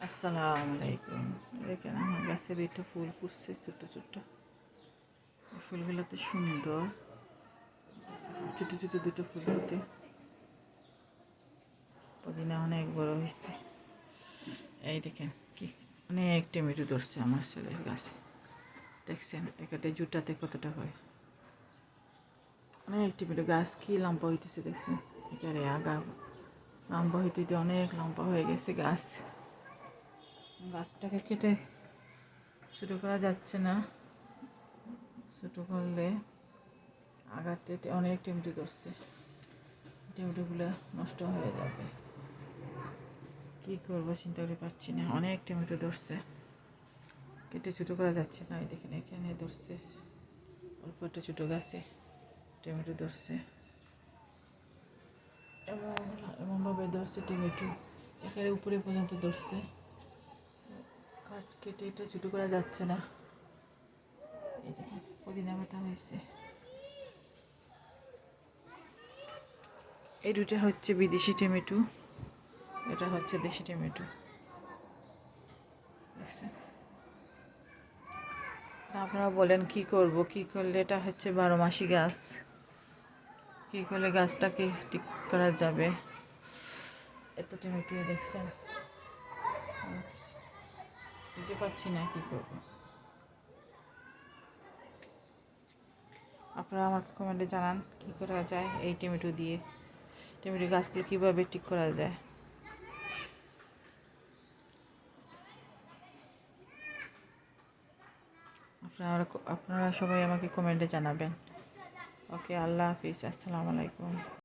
আসসালামু আলাইকুম। দেখেন আমার গাছে দুইটা ফুল ফুটছে, ছোট্ট ছোট্ট। এই ফুলগুলো তো সুন্দর, ছোট ছোট দুটো ফুল ফুটে পুদিনা অনেক বড় হয়েছে। এই দেখেন কি অনেক টমেটো ধরছে আমার ছেলের গাছে। দেখছেন একটা জুটাতে কতটা হয়, অনেক টমেটো গাছ কি লম্বা হইতেছে দেখছেন। এখানে আগা লম্বা হইতে অনেক লম্বা হয়ে গেছে গাছ। গাছটাকে কেটে শুরু করা যাচ্ছে না, ছোটো করলে আগাতে অনেক টমেটো ধরছে, টমেটোগুলো নষ্ট হয়ে যাবে। কী করবো চিন্তা করে পাচ্ছি না, অনেক টমেটো ধরছে, কেটে ছোটো করা যাচ্ছে না। এই দেখেন এখানে ধরছে, অল্প একটা ছোটো গাছে টমেটো ধরছে, এমনভাবে ধরছে টমেটো এখানে উপরে পর্যন্ত ধরছে। কেটে এটা ছোটো করা যাচ্ছে না। এই দেখেন পুদিনা বাটা হয়েছে। এই দুটা হচ্ছে বিদেশি টমেটো, এটা হচ্ছে দেশি টমেটো। দেখছেন, আপনারা বলেন কি করব, কি করলে এটা হচ্ছে 12 মাসি গাছ, কি করলে গাছটাকে ঠিক করা যাবে। এত টমেটো দেখছেন, বুঝতে পারছি না কি করব। আপনারা আমাকে কমেন্টে জানান কি করা যায় এই টমেটো দিয়ে, টমেটো গাছগুলো কীভাবে ঠিক করা যায়। আপনারা সবাই আমাকে কমেন্টে জানাবেন। ওকে, আল্লাহ হাফিজ, আসসালামু আলাইকুম।